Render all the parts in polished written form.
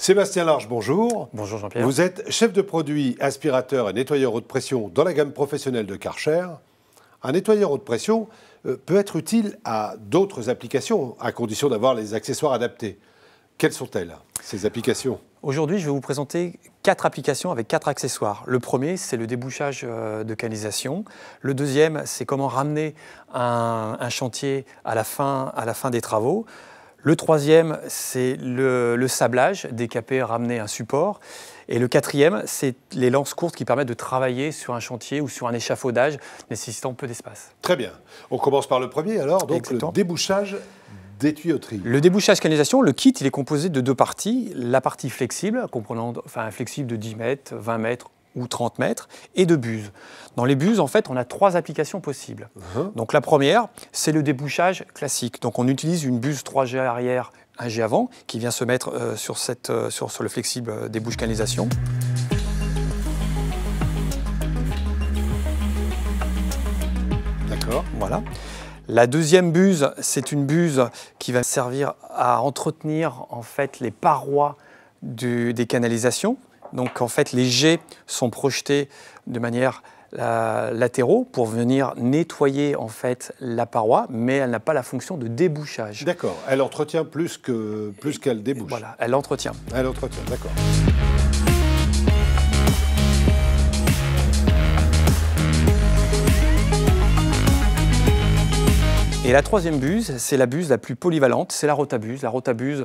Sébastien Large, bonjour. Bonjour Jean-Pierre. Vous êtes chef de produit aspirateur et nettoyeur haute pression dans la gamme professionnelle de Karcher. Un nettoyeur haute pression peut être utile à d'autres applications, à condition d'avoir les accessoires adaptés. Quelles sont-elles, ces applications? Aujourd'hui, je vais vous présenter 4 applications avec 4 accessoires. Le premier, c'est le débouchage de canalisation. Le deuxième, c'est comment ramener un chantier à la fin des travaux. Le troisième, c'est le sablage, décaper, ramener un support. Et le quatrième, c'est les lances courtes qui permettent de travailler sur un chantier ou sur un échafaudage nécessitant peu d'espace. Très bien. On commence par le premier alors, donc Exactement. le débouchage des tuyauteries. Le débouchage canalisation, le kit, il est composé de 2 parties. La partie flexible, comprenant un flexible de 10 mètres, 20 mètres ou 30 mètres, et de buses. Dans les buses, en fait, on a 3 applications possibles. Donc la première, c'est le débouchage classique. Donc on utilise une buse 3G arrière, 1G avant, qui vient se mettre sur le flexible débouche canalisation. D'accord. Voilà. La deuxième buse, c'est une buse qui va servir à entretenir en fait les parois des canalisations. Donc en fait, les jets sont projetés de manière latéraux pour venir nettoyer en fait la paroi, mais elle n'a pas la fonction de débouchage. D'accord. Elle entretient plus qu'elle débouche. Voilà, elle entretient. Elle entretient, d'accord. Et la troisième buse, c'est la buse la plus polyvalente, c'est la rotabuse. La rotabuse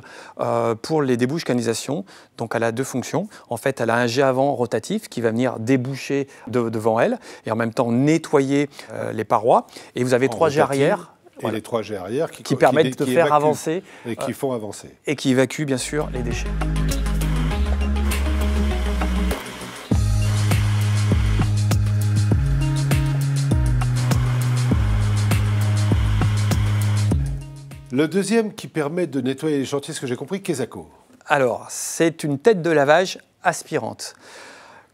pour les débouches canalisation, donc elle a 2 fonctions. En fait, elle a un jet avant rotatif qui va venir déboucher devant elle et en même temps nettoyer les parois. Et vous avez 3 jets arrière. Et Voilà, les 3 jets arrière qui permettent de faire évacuent avancer. Et qui font avancer. Et qui évacuent bien sûr les déchets. Le deuxième qui permet de nettoyer les chantiers, ce que j'ai compris, Kesako. Alors, c'est une tête de lavage aspirante.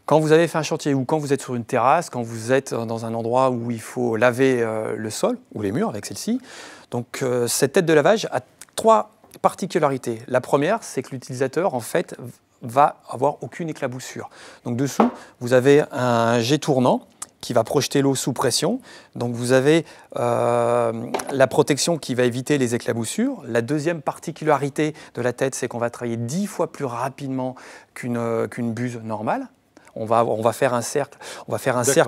Quand vous avez fait un chantier ou quand vous êtes sur une terrasse, quand vous êtes dans un endroit où il faut laver le sol ou les murs avec celle-ci, donc cette tête de lavage a 3 particularités. La première, c'est que l'utilisateur en fait va avoir aucune éclaboussure. Donc dessous, vous avez un jet tournant qui va projeter l'eau sous pression. Donc vous avez la protection qui va éviter les éclaboussures. La deuxième particularité de la tête, c'est qu'on va travailler 10 fois plus rapidement qu'une buse normale. On va faire un cercle,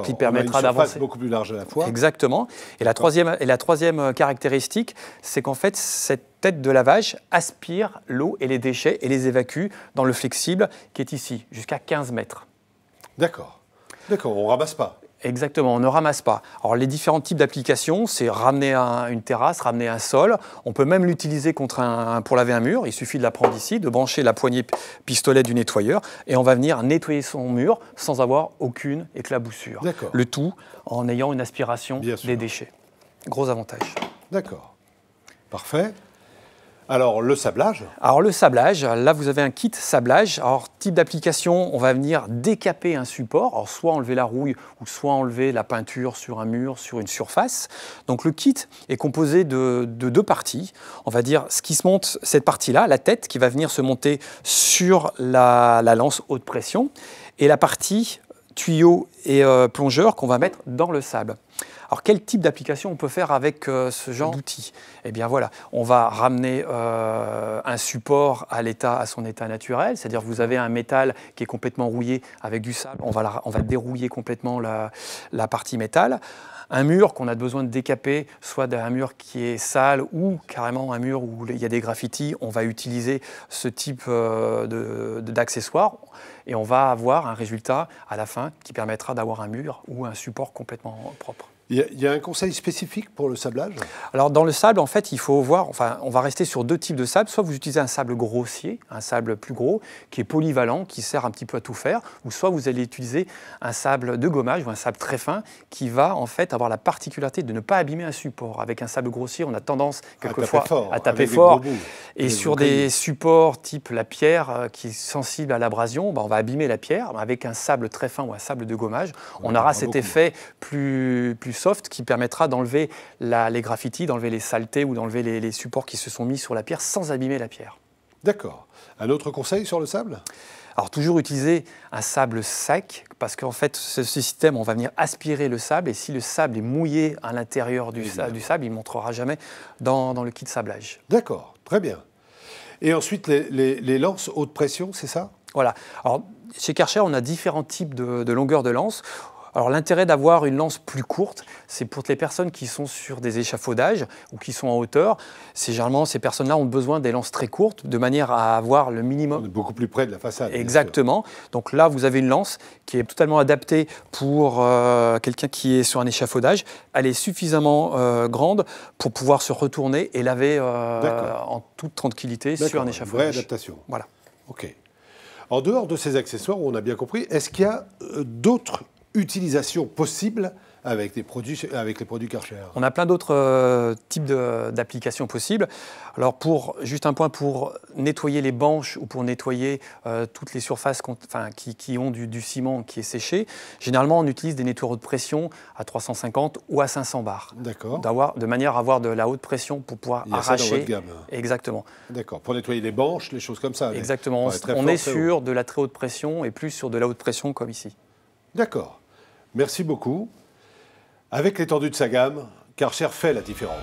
qui permettra d'avancer. Une surface beaucoup plus large à la fois. Exactement. Et la troisième caractéristique, c'est qu'en fait, cette tête de lavage aspire l'eau et les déchets et les évacue dans le flexible qui est ici, jusqu'à 15 mètres. D'accord. D'accord, on ne ramasse pas. Exactement, on ne ramasse pas. Alors les différents types d'applications, c'est ramener une terrasse, ramener un sol. On peut même l'utiliser pour laver un mur. Il suffit de la prendre ici, de brancher la poignée pistolet du nettoyeur et on va venir nettoyer son mur sans avoir aucune éclaboussure. D'accord. Le tout en ayant une aspiration des déchets. Gros avantage. D'accord. Parfait. Alors, le sablage. Alors, le sablage, là, vous avez un kit sablage. Alors, type d'application, on va venir décaper un support. Alors, soit enlever la rouille ou soit enlever la peinture sur un mur, sur une surface. Donc, le kit est composé de 2 parties. On va dire ce qui se monte, cette partie-là, la tête qui va venir se monter sur la lance haute pression et la partie tuyau et plongeur qu'on va mettre dans le sable. Alors, quel type d'application on peut faire avec ce genre d'outil? Eh bien voilà, on va ramener un support à son état naturel, c'est-à-dire vous avez un métal qui est complètement rouillé avec du sable, on va dérouiller complètement la partie métal. Un mur qu'on a besoin de décaper, soit un mur qui est sale ou carrément un mur où il y a des graffitis, on va utiliser ce type d'accessoires et on va avoir un résultat à la fin qui permettra d'avoir un mur ou un support complètement propre. Il y a un conseil spécifique pour le sablage? Alors dans le sable, en fait, il faut voir, on va rester sur 2 types de sable. Soit vous utilisez un sable grossier, un sable plus gros, qui est polyvalent, qui sert un petit peu à tout faire, ou soit vous allez utiliser un sable de gommage ou un sable très fin, qui va en fait avoir la particularité de ne pas abîmer un support. Avec un sable grossier, on a tendance quelquefois à taper fort. Et sur des supports type la pierre, qui est sensible à l'abrasion, on va abîmer la pierre. Avec un sable très fin ou un sable de gommage, on aura cet effet plus soft qui permettra d'enlever les graffitis, d'enlever les saletés ou d'enlever les supports qui se sont mis sur la pierre sans abîmer la pierre. D'accord. Un autre conseil sur le sable? Alors toujours utiliser un sable sec, parce qu'en fait, ce système, on va venir aspirer le sable, et si le sable est mouillé à l'intérieur du sable, il ne montrera jamais dans le kit sablage. D'accord, très bien. Et ensuite, les lances haute pression, c'est ça? Voilà. Alors, chez Karcher, on a différents types de longueur de lance. Alors l'intérêt d'avoir une lance plus courte, c'est pour les personnes qui sont sur des échafaudages ou qui sont en hauteur. Généralement, ces personnes-là ont besoin des lances très courtes de manière à avoir le minimum. On est beaucoup plus près de la façade. Exactement. Donc là, vous avez une lance qui est totalement adaptée pour quelqu'un qui est sur un échafaudage. Elle est suffisamment grande pour pouvoir se retourner et laver en toute tranquillité sur un échafaudage. Une vraie adaptation. Voilà. OK. En dehors de ces accessoires, on a bien compris, est-ce qu'il y a d'autres utilisations possibles avec les produits Karcher? On a plein d'autres types d'applications possibles. Alors, juste un point, pour nettoyer les banches ou pour nettoyer toutes les surfaces qui ont du ciment qui est séché, généralement, on utilise des nettoyeurs de pression à 350 ou à 500 bars. D'accord. De manière à avoir de la haute pression pour pouvoir arracher. Ça dans votre gamme. Exactement. D'accord. Pour nettoyer les banches, les choses comme ça. Exactement. On est sur de la très haute pression et plus sur de la haute pression comme ici. D'accord. Merci beaucoup. Avec l'étendue de sa gamme, Karcher fait la différence.